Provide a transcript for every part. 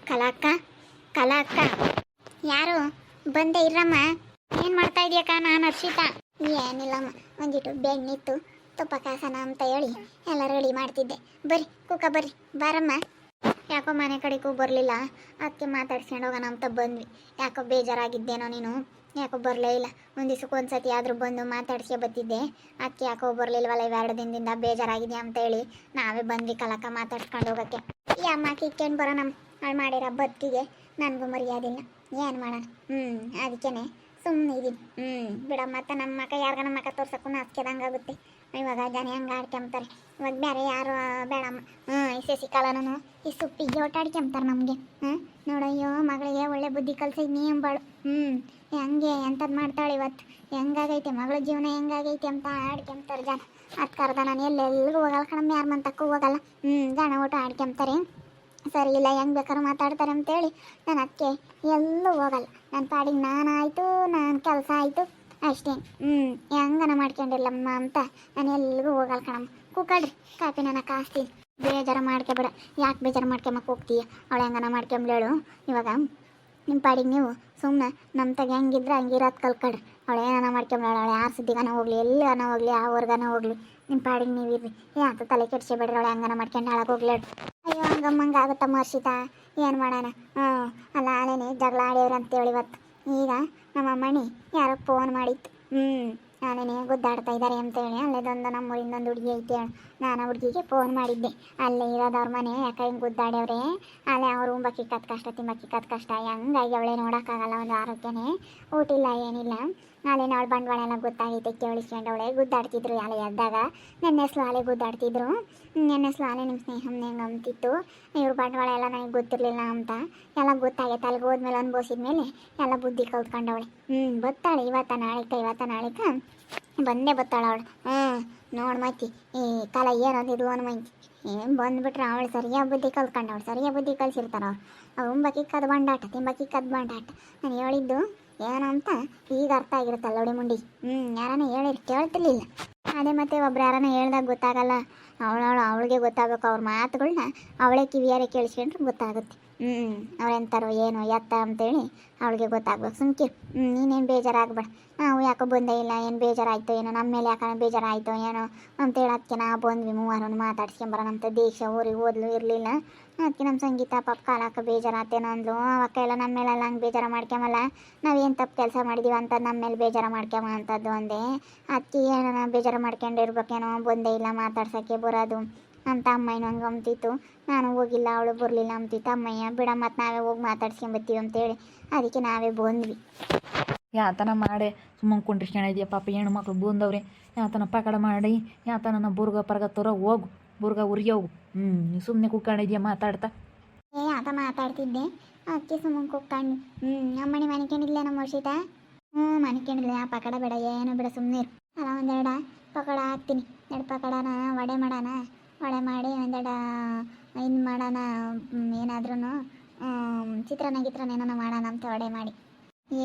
ಕಲಾ ಅಕ್ಕ, ಕಲಾ ಅಕ್ಕ, ಯಾರು ಬಂದೆ ಇರಮ್ಮ. ಏನು ಮಾಡ್ತಾ ಇದೆಯಕ್ಕ? ನಾನು ಹರ್ಷಿತಾ. ಏನಿಲ್ಲಮ್ಮ, ಒಂದಿಟ್ಟು ಬೆಣ್ಣಿತ್ತು ತುಪ್ಪ ಕಾಸನ ಅಂತ ಹೇಳಿ ಎಲ್ಲ ರೆಡಿ ಮಾಡ್ತಿದ್ದೆ. ಬರ್ರಿ ಕುಕ್ಕ ಬರ್ರಿ, ಬಾರಮ್ಮ. ಯಾಕೋ ಮನೆ ಕಡೆಗೂ ಬರಲಿಲ್ಲ, ಅದಕ್ಕೆ ಮಾತಾಡ್ಸ್ಕೊಂಡು ಹೋಗೋಣ ಅಂತ ಬಂದ್ವಿ. ಯಾಕೋ ಬೇಜಾರಾಗಿದ್ದೇನೋ ನೀನು, ಯಾಕೋ ಬರಲೇ ಇಲ್ಲ. ಒಂದು ದಿವ್ಸಕ್ಕೆ ಒಂದ್ಸತಿ ಆದರೂ ಬಂದು ಮಾತಾಡ್ಸ್ಕೊ ಬತ್ತಿದ್ದೆ, ಅದಕ್ಕೆ ಯಾಕೋ ಬರಲಿಲ್ವಲ್ಲ ಇವೆರಡು ದಿನದಿಂದ ಬೇಜಾರಾಗಿದೆಯಾ ಅಂತ ಹೇಳಿ ನಾವೇ ಬಂದ್ವಿ ಕಲಕ್ಕ ಮಾತಾಡ್ಸ್ಕೊಂಡು ಹೋಗೋಕ್ಕೆ. ಈ ಅಮ್ಮ ಕಿಕ್ಕೇನು ಬರೋ ನಮ್ಮ ಹಾಳು ಮಾಡಿರೋ ಬದುಕಿಗೆ ನನಗೂ ಮರ್ಯಾದಿಲ್ಲ, ಏನು ಮಾಡೋಣ. ಅದಕ್ಕೇ ಸುಮ್ಮನೆ ಇದೀನಿ. ಬಿಡಮ್ಮ, ಮತ್ತು ನಮ್ಮ ಮಕ್ಕ ಯಾರಿಗ ನಮ್ಮ ಮಕ್ಕ ತೋರ್ಸಕ್ಕೂ ನಾಚ್ಕೆದಂಗಾಗುತ್ತೆ. ಇವಾಗ ಜನ ಹೆಂಗೆ ಆಡ್ಕೊಂತಾರೆ, ಇವಾಗ ಬೇರೆ ಯಾರು ಬೇಡಮ್ಮ. ಈ ಸಸಿ ಕಾಲನೂ ಈ ಸುಪ್ಪಿಗೆ ಓಟಾಡ್ಕೊಂತಾರೆ ನಮಗೆ. ನೋಡಯ್ಯೋ ಮಗಳಿಗೆ ಒಳ್ಳೆ ಬುದ್ಧಿ ಕಲ್ಸಿದ್ ನೀ ಎಂಬಾಳು. ಹೆಂಗೆ ಎಂಥದ್ದು ಮಾಡ್ತಾಳೆ ಇವತ್ತು, ಹೆಂಗಾಗೈತೆ ಮಗಳ ಜೀವನ ಹೆಂಗಾಗೈತೆ ಅಂತ ಆಡ್ಕೊಂತಾರೆ ಜನ. ಅದು ಕರೆದ ನಾನು ಎಲ್ಲೆಲ್ಲಿಗೂ ಹೋಗಲ್ಲ ಕಣಮ್ಮ, ಯಾರ ಮಂತಕ್ಕೂ ಹೋಗಲ್ಲ. ಜನ ಊಟ ಆಡ್ಕೊಂತಾರೆ, ಸರಿ ಇಲ್ಲ ಹೆಂಗೆ ಬೇಕಾದ್ರೂ ಮಾತಾಡ್ತಾರೆ ಅಂತೇಳಿ ನಾನು ಅದಕ್ಕೆ ಎಲ್ಲೂ ಹೋಗಲ್ಲ. ನನ್ನ ಪಾಡಿಗೆ ನಾನಾಯಿತು, ನನ್ನ ಕೆಲಸ ಆಯಿತು ಅಷ್ಟೇ. ಹೆಂಗನ ಮಾಡ್ಕೊಂಡಿಲ್ಲಮ್ಮ ಅಂತ ನಾನು ಎಲ್ಲಿಗೂ ಹೋಗಲ್ಲ ಕಣಮ್ಮ. ಕೂಕಡ್ರಿ, ಕಾಪಿ ನಾನು ಕಾಸ್ತೀನಿ. ಬೇಜಾರು ಮಾಡ್ಕೊಬೇಡ, ಯಾಕೆ ಬೇಜಾರು ಮಾಡ್ಕೊಂಬಕ್ಕೆ ಹೋಗ್ತೀಯ? ಅವಳು ಹೆಂಗನ ಮಾಡ್ಕೊಂಬ್ಲೇಳು. ಇವಾಗ ನಿಮ್ಮ ಪಾಡಿಗೆ ನೀವು ಸುಮ್ಮನೆ ನಮ್ಮ ತಗ ಹೆಂಗಿದ್ರೆ ಹಂಗಿರೋದು ಕಲ್ಕಡ್ರಿ. ಅವಳು ಏನಾನ ಮಾಡ್ಕೊಂಬ್ಲೇಳು, ಅವಳು ಯಾರು ಸುದ್ದಿಗಾನ ಹೋಗಲಿ, ಎಲ್ಲಾನ ಹೋಗಲಿ, ಆ ಊರ್ಗಾನ ಹೋಗಲಿ, ನಿಮ್ಮ ಪಾಡಿಗೆ ನೀವು ಇರ್ರಿ. ಯಾಕೆ ತಲೆ ಕೆಡ್ಸ್ಕೊಬೇಡ್ರಿ, ಅವಳು ಹೆಂಗನ ಮಾಡ್ಕೊಂಡು ಹಾಳಾಗಿ ಹೋಗ್ಲೇಳು. ಅಯ್ಯೋ ಹಂಗಮ್ಮಂಗೆ ಆಗುತ್ತಮ್ಮ ಹರ್ಷಿತಾ, ಏನು ಮಾಡೋಣ. ಅಲ್ಲ ಅಲ್ಲೇನೆ ಜಗಳ ಆಡ್ಯವ್ರು ಅಂತೇಳಿ ಇವತ್ತು. ಈಗ ನಮ್ಮ ಮಣಿ ಯಾರೋ ಫೋನ್ ಮಾಡಿತ್ತು, ನಾನೇನೇ ಗುದ್ದಾಡ್ತಾ ಇದ್ದಾರೆ ಅಂತೇಳಿ. ಅಲ್ಲೇದೊಂದು ನಮ್ಮೂರಿಂದೊಂದು ಹುಡುಗಿ ಐತೆ, ನಾನು ಹುಡುಗಿಗೆ ಫೋನ್ ಮಾಡಿದ್ದೆ. ಅಲ್ಲೇ ಇರೋದವ್ರ ಮನೆ ಯಾಕೆ ಹಿಂಗೆ ಗುದ್ದಾಡ್ಯವ್ರೆ, ಅಲ್ಲೇ ಅವ್ರು ಉಂಬಕ್ಕಿಕ್ಕದ ಕಷ್ಟ ತಿಂಬಕ್ಕಿಕ್ಕದ ಕಷ್ಟ, ಹೆಂಗಾಗಿ ಅವಳೇ ನೋಡೋಕ್ಕಾಗಲ್ಲ, ಒಂದು ಆರೋಗ್ಯನೇ ಊಟಿಲ್ಲ ಏನಿಲ್ಲ. ಅಲ್ಲೇನು ಅವಳು ಬಂಡವಾಳ ಎಲ್ಲ ಗೊತ್ತಾಗೈತೆ, ಕೇಳಿಸ್ಕೊಂಡು ಅವಳೆ ಗುದ್ದಾಡ್ತಿದ್ರು ಅಲೆ ಎದ್ದಾಗ. ನೆನ್ನೆಸ್ಲು ಅಲೆ ಗುದ್ದಾಡ್ತಿದ್ರು, ನೆನ್ನೆಸ್ಲು ಅಲೆ ನಿಮ್ಮ ಸ್ನೇಹಮ್ನೆ ಹೆಂಗೆ ಅಂತಿತ್ತು. ಇವ್ರು ಬಂಡವಾಳ ಎಲ್ಲ ನನಗೆ ಗೊತ್ತಿರಲಿಲ್ಲ ಅಂತ ಎಲ್ಲ ಗೊತ್ತಾಗೈತೆ. ಅಲ್ಲಿಗೆ ಹೋದ್ಮೇಲೆ ಅನುಭವಿಸಿದ್ಮೇಲೆ ಎಲ್ಲ ಬುದ್ಧಿ ಕಲ್ತ್ಕೊಂಡವಳೆ. ಬತ್ತಾಳೆ ಇವತ್ತ ನಾಳಿಕ ಬಂದೇ ಬತ್ತಾಳೆ ಅವಳು. ನೋಡಿ ಮೈತಿ ಈ ಕಾಲ ಏನಂದಿದ್ದು ಅನ್ಮೈತಿ. ಏನು ಬಂದುಬಿಟ್ರೆ ಅವಳು ಸರಿಯಾಗಿ ಬುದ್ಧಿ ಕಲ್ತ್ಕೊಂಡವಳು, ಸರಿಯಾಗಿ ಬುದ್ಧಿ ಕಲಿಸಿರ್ತಾರೆ ಅವ್ರು ಉಂಬಕ್ಕಿಕ್ಕದ ಬಂಡಾಟ ತಿಂಬಕ್ಕಿಕ್ಕದ ಬಂಡಾಟ. ನಾನು ಹೇಳಿದ್ದು ಏನು ಅಂತ ಈಗ ಅರ್ಥ ಆಗಿರುತ್ತಲ್ಲ ನೋಡಿ ಮುಂಡಿ. ಯಾರನ್ನ ಹೇಳಿರಿ ಕೇಳ್ತಿರ್ಲಿಲ್ಲ. ಅದೇ ಮತ್ತೆ ಒಬ್ರು ಯಾರನ್ನ ಹೇಳ್ದಾಗ ಗೊತ್ತಾಗಲ್ಲ, ಅವಳಿಗೆ ಗೊತ್ತಾಗಬೇಕು. ಅವ್ರ ಮಾತುಗಳನ್ನ ಅವಳೇ ಕಿವಿಯಾರೆ ಕೇಳಿಸ್ಕೊಂಡ್ರೆ ಗೊತ್ತಾಗುತ್ತೆ. ಅವ್ರೆಂತಾರೋ ಏನೋ ಎತ್ತ ಅಂತೇಳಿ ಅವಳಿಗೆ ಗೊತ್ತಾಗ್ಬೇಕು. ಸುಮ್ಕಿ ನೀನೇನು ಬೇಜಾರಾಗಬೇಡ. ನಾವು ಯಾಕೋ ಬಂದೇ ಇಲ್ಲ, ಏನು ಬೇಜಾರಾಯಿತು ಏನೋ, ನಮ್ಮ ಮೇಲೆ ಯಾಕೆ ಬೇಜಾರಾಯಿತು ಏನೋ ಅಂತೇಳಿ ಅದಕ್ಕೆ ನಾವು ಬಂದ್ವಿ ಮೂವರನ್ನು ಮಾತಾಡ್ಸ್ಕೊಂಬರೋಣಂತ. ದೀಕ್ಷಾ ಊರಿಗೆ ಓದ್ಲು ಇರಲಿಲ್ಲ, ಅದಕ್ಕೆ ನಮ್ಮ ಸಂಗೀತ ಪಾಪ ಕಾಲಕ್ಕೆ ಬೇಜಾರಾತೇನೋ ಅಂದ್ಲು. ಅವಕ್ಕ ಎಲ್ಲ ನಮ್ಮ ಮೇಲೆಲ್ಲ ಹಂಗೆ ಬೇಜಾರು ಮಾಡ್ಕೊಂಬಲ್ಲ, ನಾವೇನು ತಪ್ಪು ಕೆಲಸ ಮಾಡಿದ್ದೀವಿ ಅಂತ ನಮ್ಮ ಮೇಲೆ ಬೇಜಾರು ಮಾಡ್ಕೊಂಬ ಅಂಥದ್ದು ಒಂದೇ. ಅದಕ್ಕೆ ಏನೋ ಬೇಜಾರು ಮಾಡ್ಕೊಂಡಿರ್ಬೇಕೇನೋ, ಬಂದೇ ಇಲ್ಲ ಮಾತಾಡ್ಸೋಕ್ಕೆ ಬರೋದು ಅಂತ ಅಮ್ಮಯ್ಯನೂ ಹಂಗೆ ಅಂತಿತ್ತು. ನಾನು ಹೋಗಿಲ್ಲ, ಅವಳು ಬರಲಿಲ್ಲ ಅಂತಿತ್ತು ಅಮ್ಮಯ್ಯ. ಬಿಡ ಮತ್ತು ನಾವೇ ಹೋಗಿ ಮಾತಾಡ್ಸ್ಕೊಂಬತ್ತೀವಿ ಅಂತೇಳಿ ಅದಕ್ಕೆ ನಾವೇ ಬಂದ್ವಿ. ಯಾತನ ಮಾಡಿ ಸುಮ್ಮನೆ ಕುಂಡ್ರಿಸ್ಕೊಂಡು ಇದೆಯಾ ಪಾಪ, ಹೆಣ್ಣು ಮಕ್ಳು ಬಂದವ್ರೆ. ಯಾತನ ಪಕಡ ಮಾಡಿ ಯಾತನ ಬುರ್ಗ ಪರ್ಗ ತರೋ ಹೋಗು, ಬುರ್ಗ ಉರಿ ಹೋಗು. ಸುಮ್ಮನೆ ಕುಕ್ಕೊಂಡಿದ್ಯಾ ಮಾತಾಡ್ತಾ? ಆತ ಮಾತಾಡ್ತಿದ್ದೆ, ಅದಕ್ಕೆ ಸುಮ್ಮನೆ ಕುಕ್ಕೊಂಡು. ಅಮ್ಮಣಿ ಮನೆಕೊಂಡಿಲ್ಲ ನಮ್ಮ ವರ್ಷಿತ. ಮನೆಕೊಂಡಿಲ್ಲ, ಆ ಪಕಡ ಬೇಡ ಏನು ಬೇಡ, ಸುಮ್ಮನೆ ಇರು. ಅಲ್ಲ ಒಂದೆರಡು ಪಕೋಡ ಹಾಕ್ತೀನಿ, 2 ಪಕೋಡನ ವಡೆ ಮಾಡೋಣ, ವಡೆ ಮಾಡಿ ಒಂದೆರಡು ಇನ್ನು ಮಾಡೋಣ, ಏನಾದ್ರೂ ಚಿತ್ರಾನ್ನ ಗಿತ್ರಾನ್ನ ಮಾಡೋಣ ಅಂತ ವಡೆ ಮಾಡಿ.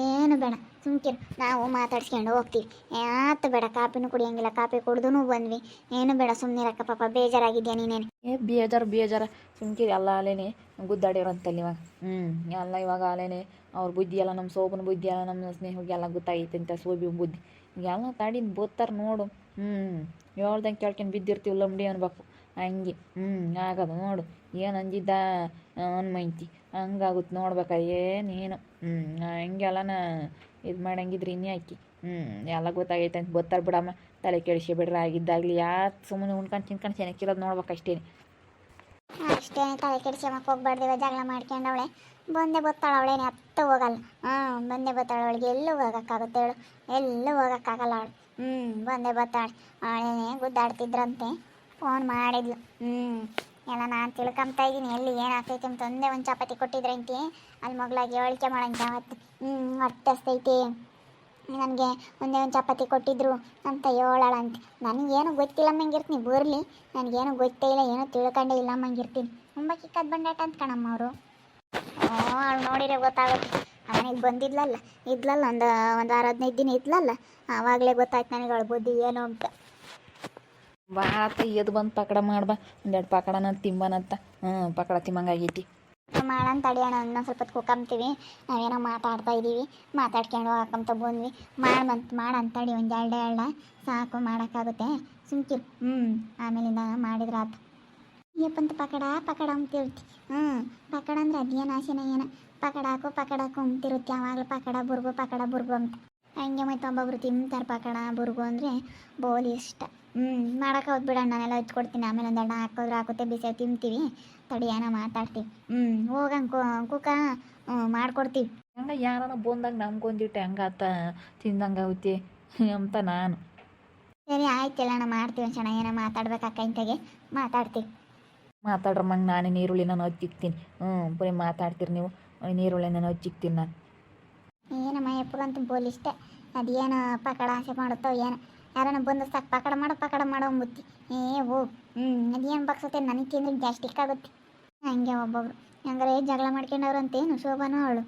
ಏನು ಬೇಡ ಸುಮ್ಕಿರು, ನಾವು ಮಾತಾಡ್ಸ್ಕೊಂಡು ಹೋಗ್ತೀವಿ. ಯಾತು ಬೇಡ, ಕಾಪಿನೂ ಕುಡಿಯೋಂಗಿಲ್ಲ, ಕಾಪಿ ಕುಡ್ದು ಬಂದ್ವಿ. ಏನು ಬೇಡ ಸುಮ್ಮನಿರಕ್ಕ, ಪಾಪ ಬೇಜಾರಾಗಿದ್ಯಾ ನೀನೇನು? ಬೇಜಾರು ಸುಮ್ಕಿರಿ. ಎಲ್ಲ ಅಲೇನೆ ಗುದ್ದಾಡಿರೋಂತಲ್ಲಿ ಇವಾಗ. ಎಲ್ಲ ಇವಾಗ ಅಲೇನೆ ಅವ್ರ ಬುದ್ಧಿ ಎಲ್ಲ, ನಮ್ಮ ಸೋಬನ ಬುದ್ಧಿ ಎಲ್ಲ, ನಮ್ಮ ಸ್ನೇಹಿಗೆಲ್ಲ ಗೊತ್ತಾಗೈತೆ ಅಂತ ಸೋಬಿ ಬುದ್ಧಿ ಎಲ್ಲ ತಾಡಿನ ಬೋತ್ತಾರೆ ನೋಡು. ಹೇಳ್ದಂಗೆ ಕೇಳ್ಕೊಂಡು ಬಿದ್ದಿರ್ತೀವಿ ಲಂಬಡಿ ಅನ್ಬೇಕು ಹಂಗೆ. ಆಗೋದು ನೋಡು, ಏನು ಅಂದಿದ್ದ ಅನ್ಮೈತಿ ಹಂಗಾಗುತ್ತೆ ನೋಡ್ಬೇಕಾ ಏನೇನು. ಹಂಗೆಲ್ಲನ ಇದು ಮಾಡಂಗಿದ್ರಿ ಇನ್ನೇ ಹಾಕಿ. ಎಲ್ಲ ಗೊತ್ತಾಗೈತೆ ಅಂತ ಗೊತ್ತಾರೆ ಬಿಡಮ್ಮ, ತಲೆ ಕೆಡಿಸ್ಕೊಬೇಡ್ರಿ. ಆಗಿದ್ದಾಗಲಿ ಯಾರು ಸುಮ್ಮನೆ ಉಣ್ಕೊಂಡು ತಿನ್ಕೊಂಡು ಚೆನ್ನಾಗಿರೋದು ನೋಡ್ಬೇಕು ಅಷ್ಟೇ. ಅಷ್ಟೇ ತಲೆ ಕೆಡಿಸ್ಕೊಂಬಕ್ಕೆ ಹೋಗ್ಬಾರ್ದಿವ, ಜಗಳ ಮಾಡ್ಕೊಂಡವಳೆ ಬಂದೇ ಬತ್ತಾಳ. ಅವಳೇನೆ ಹತ್ತ ಹೋಗಲ್ಲ. ಬಂದೇ ಬತ್ತಾಳೆ, ಅವಳಿಗೆ ಎಲ್ಲೂ ಹೋಗೋಕ್ಕಾಗುತ್ತೆ ಹೇಳು, ಎಲ್ಲೂ ಹೋಗೋಕ್ಕಾಗಲ್ಲ ಅವಳು. ಬಂದೇ ಬತ್ತಾಳೆ. ಅವಳೇನೆ ಗುದ್ದಾಡ್ತಿದ್ರಂತೆ, ಫೋನ್ ಮಾಡಿದ್ಲು. ಎಲ್ಲ ನಾನು ತಿಳ್ಕೊಂಬ್ತಾ ಇದ್ದೀನಿ ಎಲ್ಲಿ ಏನಾಗ್ತೈತೆ ಅಂತ. ಒಂದೇ ಒಂದು ಚಪಾತಿ ಕೊಟ್ಟಿದ್ರಂತೆ, ಅಲ್ಲಿ ಮಗಳಾಗಿ ಹೇಳಿಕೆ ಮಾಡಂತ ಅವತ್ತು. ಹೊಟ್ಟೆಸ್ತೈತಿ ನನಗೆ, ಒಂದೇ ಒಂದು ಚಪಾತಿ ಕೊಟ್ಟಿದ್ರು ಅಂತ ಹೇಳೋಳಂತೆ. ನನಗೇನು ಗೊತ್ತಿಲ್ಲಮ್ಮಂಗಿರ್ತೀನಿ, ಬರಲಿ, ನನಗೇನು ಗೊತ್ತೇ ಇಲ್ಲ, ಏನೂ ತಿಳ್ಕೊಂಡೇ ಇಲ್ಲಮ್ಮಂಗಿರ್ತೀನಿ. ತುಂಬ ಕಿಕ್ಕದ ಬಂಡಾಟ ಅಂತ ಕಣಮ್ಮ ಅವರು. ಅವಳು ನೋಡಿದ್ರೆ ಗೊತ್ತಾಗುತ್ತೆ. ಅವನಿಗೆ ಬಂದಿದ್ಲಲ್ಲ, ಇದ್ಲಲ್ಲ, ಒಂದು 15 ದಿನ ಇದ್ಲಲ್ಲ, ಆವಾಗಲೇ ಗೊತ್ತಾಯ್ತು ನನಗೆ ಅವಳು ಬುದ್ಧಿ ಏನು ಅಂತ. ಭಾಳ ಎದ್ದು ಬಂದು ಪಕಡ ಮಾಡ್ಬಾ, 1-2 ಪಕಡನ ತಿಂಬನಂತ. ಪಕಡ ತಿಮ್ಮಂಗಾಗೈತಿ. ಮಾಡೋಣ ತಡಿಯೋಣ ಇನ್ನೊಂದು ಸ್ವಲ್ಪ ಹೊತ್ತು ಕೂಕಂತೀವಿ. ನಾವೇನೋ ಮಾತಾಡ್ತಾ ಇದ್ದೀವಿ, ಮಾತಾಡ್ಕೊಂಡು ಹಾಕಂತ ಬಂದ್ವಿ. ಮಾಡಂತ ತಡಿ, ಒಂದು ಎರಡ ಸಾಕು, ಮಾಡೋಕ್ಕಾಗುತ್ತೆ, ಸುಮ್ಕಿರು. ಆಮೇಲಿಂದ ಮಾಡಿದ್ರೆ ಆತು. ಏಪಂತ ಪಕಡ ಅಂತಿರ್ತಿ. ಪಕಡ ಅಂದ್ರೆ ಅದೇನು ಆಸೆನ ಏನ, ಪಕಡ ಹಾಕು ಅಂತಿರುತ್ತೆ ಯಾವಾಗಲೂ. ಪಕಡ ಬುರ್ಗು ಅಂತ ಹಂಗೆ. ಮತ್ತು ಒಬ್ಬೊಬ್ರು ತಿಂತಾರೆ ಪಕಡ ಬುರ್ಗು ಅಂದರೆ ಬೋಲಿ ಇಷ್ಟ. ಮಾಡೋಕೆ ಹೋದ್ ಬಿಡೋಣ, ನಾನೆಲ್ಲ ಹಚ್ಕೊಡ್ತೀನಿ. ಆಮೇಲೆ ಒಂದು ಎಣ್ಣೆ ಹಾಕೋದ್ರೆ ಹಾಕುತ್ತೆ, ಬಿಸಿ ತಿಂತೀವಿ. ತಡಿ ಏನೋ ಮಾತಾಡ್ತೀವಿ. ಹೋಗಂಗೆ ಕುಕ್ಕ ಮಾಡ್ಕೊಡ್ತೀವಿ. ಹಂಗೆ ಯಾರನ್ನ ಬಂದಾಗ ನಮ್ಗೊಂದಿಟ್ಟು ಹೆಂಗಾತ ತಿಂದಂಗೆ ಆಗುತ್ತೆ ಅಂತ ನಾನು. ಸರಿ ಆಯ್ತು, ಅಣ್ಣ ಮಾಡ್ತೀವಿ. ಒಂದು ಚೆನ್ನಾಗಿ ಏನೋ ಮಾತಾಡ್ಬೇಕು ಅಕ್ಕ ಇಂತಾಗೆ ಮಾತಾಡ್ತೀವಿ. ಮಾತಾಡ್ರ ಮಂಗೆ ನಾನೇ ನೀರುಳ್ಳಿ ನಾನು ಹಚ್ಚಿಕ್ತೀನಿ. ಬರೀ ಮಾತಾಡ್ತೀರಿ ನೀವು, ನೀರುಳ್ಳಿ ನಾನು ಹಚ್ಚಿಕ್ತೀನಿ ನಾನು. ಏನಮ್ಮ ಎಪ್ಪಗಂತೂ ಬೋಲ್ ಇಷ್ಟ. ಅದೇನು ಪಕಡ ಆಸೆ ಮಾಡುತ್ತೋ ಏನು, ಯಾರನ್ನ ಬಂದು ಸಾಕು ಪಕಡ ಮಾಡೋ ಮುತ್ತಿ ಅದೇನು ಬಗ್ಸುತ್ತೆ, ನನಗೆ ತಿಂದ್ರೆ ಗ್ಯಾಸ್ಟಿಕ್ ಆಗುತ್ತೆ. ಹಂಗೆ ಒಬ್ಬೊಬ್ರು ಹಂಗಾರೆ ಜಗಳ ಮಾಡ್ಕೊಂಡವ್ರಂತೇನು ಶೋಭಾನು ಅವಳು.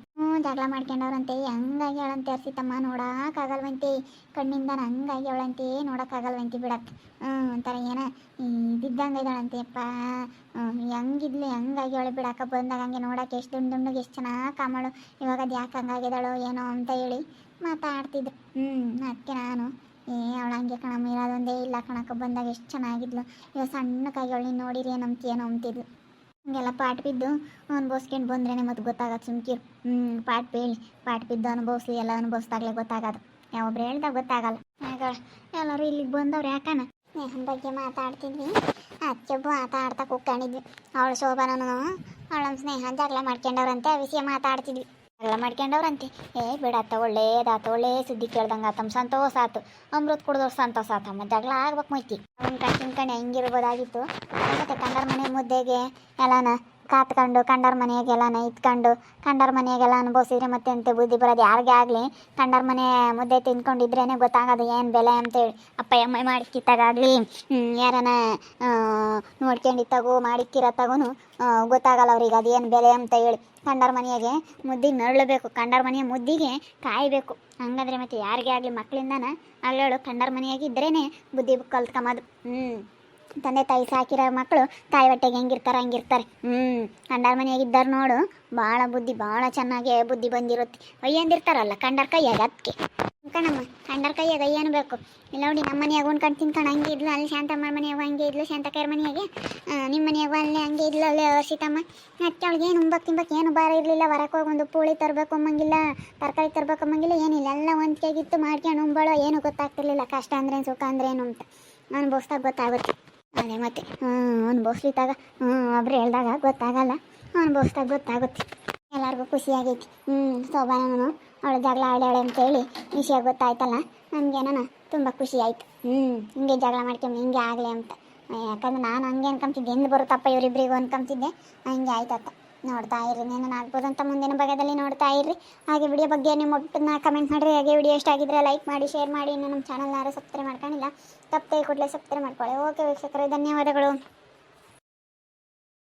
ಜಗಳ ಮಾಡ್ಕೊಂಡವ್ರಂತೆ, ಹಂಗಾಗಿ ಅವಳಂತೆ ಹರ್ಸಿತಮ್ಮ. ನೋಡೋಕ್ಕಾಗಲ್ವಂತೆ ಕಣ್ಣಿಂದ, ಹಂಗಾಗಿ ಅವಳಂತೆ ನೋಡೋಕ್ಕಾಗಲ್ವಂತೆ ಬಿಡಕ್ಕೆ. ಒಂಥರ ಏನ ಇದ್ದಂಗೆ ಇದ್ದಾಳಂತೆ ಅಪ್ಪ. ಹೆಂಗಿದ್ಲು, ಹಂಗಾಗಿ ಅವಳು ಬಿಡಕ್ಕೆ ಬಂದಾಗ ಹಂಗೆ ನೋಡೋಕೆ ಎಷ್ಟು ದುಂಡುಗೆ ಎಷ್ಟು ಚೆನ್ನಾಗಿ ಕಾಮಳು. ಇವಾಗ ಅದು ಯಾಕೆ ಹಂಗಾಗಿದ್ದಾಳೋ ಏನೋ ಅಂತ ಹೇಳಿ ಮಾತಾಡ್ತಿದ್ರು. ಅದಕ್ಕೆ ನಾನು ಅವಳು ಹಂಗೆ ಕಣಮ್ಮ ಇರೋದೊಂದೇ ಇಲ್ಲ ಕಣಕ್ಕೆ ಬಂದಾಗ ಎಷ್ಟು ಚೆನ್ನಾಗಿದ್ಲು. ಇವಾಗ ಸಣ್ಣಕ್ಕಾಗಿ ಅವಳು ನೋಡಿರಿ ಏನೋ ಅಂತಿದ್ಲು. ಹಂಗೆಲ್ಲ ಪಾಠ ಬಿದ್ದು ಅನುಭವಿಸ್ಕೊಂಡು ಬಂದ್ರೇ ಮತ್ತೆ ಗೊತ್ತಾಗತ್ತೆ. ಸುಮ್ಕಿರು. ಪಾಠ ಬಿದ್ದು ಅನುಭವಿಸ್ಲಿ, ಎಲ್ಲ ಅನುಭವಿಸ್ದಾಗಲೇ ಗೊತ್ತಾಗೋದು. ಯಾವೊಬ್ರು ಹೇಳ್ದಾಗ ಗೊತ್ತಾಗಲ್ಲ. ಆಗ ಎಲ್ಲರೂ ಇಲ್ಲಿಗೆ ಬಂದವ್ರು ಯಾಕನ ಸ್ನೇಹನ ಬಗ್ಗೆ ಮಾತಾಡ್ತಿದ್ವಿ. ಅದಕ್ಕೆ ಮಾತಾಡ್ತಾ ಕೂತ್ಕೊಂಡಿದ್ವಿ. ಅವಳು ಶೋಭಾನೂ ಅವಳ ಸ್ನೇಹ ಜಗಳ ಮಾಡ್ಕೊಂಡವ್ರಂತೆ, ಆ ವಿಷಯ ಮಾತಾಡ್ತಿದ್ವಿ. ಜಗಳ ಮಾಡ್ಕೊಂಡವ್ರಂತೆ. ಬಿಡತ್ತ, ಒಳ್ಳೆ ಸುದ್ದಿ ಕೇಳ್ದಂಗೆ ಆತಮ್ಮ, ಸಂತೋಷ ಆಯ್ತು. ಅಮೃತ ಕುಡ್ದವ್ರು ಸಂತೋಷ ಆತಮ್ಮ. ಜಗಳ ಆಗ್ಬೇಕು ಮೈತಿ ತಿನ್ಕೊಂಡು ಹೆಂಗಿರ್ಬೋದಾಗಿತ್ತು. ಮತ್ತು ಕಂಡರ ಮನೆ ಮುದ್ದೆಗೆ ಎಲ್ಲಾನ ಕಾತ್ಕೊಂಡು, ಕಂಡರ ಮನೆಯಾಗೆಲ್ಲಾನ ಇತ್ಕೊಂಡು, ಕಂಡರ ಮನೆಯಾಗೆಲ್ಲ ಅನುಭವಿಸಿದ್ರೆ ಮತ್ತೆ ಅಂತೆ ಬುದ್ಧಿ ಬರೋದು ಯಾರಿಗೆ ಆಗಲಿ. ಕಂಡರ ಮನೆ ಮುದ್ದೆ ತಿಂದ್ಕೊಂಡಿದ್ರೇ ಗೊತ್ತಾಗೋದು ಏನು ಬೆಲೆ ಅಂತೇಳಿ. ಅಪ್ಪ ಅಮ್ಮ ಮಾಡಿಕ್ಕಿತ್ತಾಗಲಿ, ಯಾರನ ನೋಡ್ಕೊಂಡಿತ್ತಾಗೋ ಮಾಡಿಕ್ಕಿರತ್ತಾಗೂ ಗೊತ್ತಾಗಲ್ಲ ಅವ್ರಿಗೆ ಅದೇನು ಬೆಲೆ ಅಂತ ಹೇಳಿ. ಕಂಡರ ಮನೆಯಾಗೆ ಮುದ್ದಿಗೆ ನರಳಬೇಕು, ಕಂಡರ ಮನೆಯ ಮುದ್ದಿಗೆ ಕಾಯಬೇಕು. ಹಂಗಂದ್ರೆ ಮತ್ತೆ ಯಾರಿಗೆ ಆಗಲಿ ಮಕ್ಕಳಿಂದನ ಅಲ್ಲೇಳು ಕಂಡರ ಮನೆಯಾಗಿದ್ರೇ ಬುದ್ಧಿ ಕಲ್ತ್ಕೊಂಬೋದು. ತಂದೆ ತಾಯಿ ಸಾಕಿರೋ ಮಕ್ಕಳು ತಾಯಿ ಹೊಟ್ಟೆಗೆ ಹಂಗಿರ್ತಾರೆ. ಕಂಡರ ಮನೆಯಾಗಿದ್ದಾರೆ ನೋಡು, ಭಾಳ ಚೆನ್ನಾಗಿ ಬುದ್ಧಿ ಬಂದಿರುತ್ತೆ. ಅಯ್ಯಂದಿರ್ತಾರಲ್ಲ ಕಂಡರ ಕೈಯಾಗ. ಅದಕ್ಕೆ ಕಣಮ್ಮ ಕಂಡರ ಕೈಯಾಗ ಅಯ್ಯನು ಬೇಕು. ಇಲ್ಲ ನೋಡಿ, ನಮ್ಮ ಮನೆಯಾಗ ಉಣ್ಕೊಂಡು ತಿನ್ಕೊಂಡು ಹಂಗೆ ಇದ್ಲು, ಅಲ್ಲಿ ಶಾಂತಮ್ಮ ಮನೆಯಾಗ ಹಂಗೆ ಇದ್ಲು, ಶಾಂತಕೈರ ಮನೆಯಾಗೆ. ನಿಮ್ಮ ಮನೆಯಾಗ ಅಲ್ಲಿ ಹಂಗೆ ಇದ್ಲು, ಅಲ್ಲೇ ಹರ್ಷಿತಮ್ಮ. ಅದಕ್ಕೆ ಅವಳಿಗೆ ಏನು ತಿಂಬಕ್ಕೆ ಏನು ಭಾರ ಇರಲಿಲ್ಲ. ಹೊರಗೆ ಹೋಗಿ ಒಂದು ಪೋಳಿ ತರಬೇಕು ಅಂಬಂಗಿಲ್ಲ, ತರಕಾರಿ ತರಬೇಕು ಅಂಬಂಗಿಲ್ಲ, ಏನಿಲ್ಲ. ಎಲ್ಲ ಹೊಂದ್ಕೆಗಿತ್ತು, ಮಾಡ್ಕೊಂಡು ಉಂಬಾಳೋ ಏನೂ ಗೊತ್ತಾಗ್ತಿರ್ಲಿಲ್ಲ. ಕಷ್ಟ ಅಂದ್ರೇನು ಸುಖ ಅಂದ್ರೇನು ಅಂತ ಅನುಭವಿಸ್ದಾಗ ಗೊತ್ತಾಗುತ್ತೆ. ಅದೇ ಮತ್ತೆ ಅನುಭವಿಸ್ಲಿತ್ತಾಗ ಒಬ್ರು ಹೇಳ್ದಾಗ ಗೊತ್ತಾಗಲ್ಲ, ಅನುಭವಿಸ್ದಾಗ ಗೊತ್ತಾಗುತ್ತೆ. ಎಲ್ಲರಿಗೂ ಖುಷಿಯಾಗೈತಿ. ಶೋಭಾನೂ ಅವಳು ಜಗಳ ಆಡಾಳೆ ಅಂತೇಳಿ ವಿಷಯ ಗೊತ್ತಾಯ್ತಲ್ಲ, ನಮಗೇನ ತುಂಬ ಖುಷಿ ಆಯಿತು. ಹಿಂಗೆ ಜಗಳ ಮಾಡ್ಕೊಂಡು ಹಿಂಗೆ ಆಗಲಿ ಅಂತ. ಯಾಕಂದ್ರೆ ನಾನು ಹಂಗೆ ಅನ್ಕೊಂತಿದ್ದೆ, ಎಂದು ಬರುತ್ತಪ್ಪ ಇವರಿಬ್ಬರಿಗೂ ಅನ್ಕೊಂತಿದ್ದೆ. ಹಂಗೆ ಆಯ್ತತ್ತ. ನೋಡ್ತಾ ಇರ್ರಿ, ಏನೇನು ಆಗ್ಬೋದು ಅಂತ ಮುಂದಿನ ಭಾಗದಲ್ಲಿ ನೋಡ್ತಾ ಇರ್ರಿ. ಹಾಗೆ ವಿಡಿಯೋ ಬಗ್ಗೆ ನಿಮ್ಮ ಒಟ್ಟನ್ನ ಕಮೆಂಟ್ ಮಾಡಿರಿ. ಹಾಗೆ ವಿಡಿಯೋ ಇಷ್ಟ ಆಗಿದ್ರೆ ಲೈಕ್ ಮಾಡಿ, ಶೇರ್ ಮಾಡಿ. ಇನ್ನು ನಮ್ಮ ಚಾನಲ್ನ ಯಾರು ಸಬ್ಸ್ಕ್ರೈಬ್ ಮಾಡ್ಕೊಂಡಿಲ್ಲ, ತಪ್ಪದೆ ಕೂಡಲೇ ಸಬ್ಸ್ಕ್ರೈಬ್ ಮಾಡ್ಕೊಳ್ಳಿ. ಓಕೆ ವೀಕ್ಷಕರೇ, ಧನ್ಯವಾದಗಳು.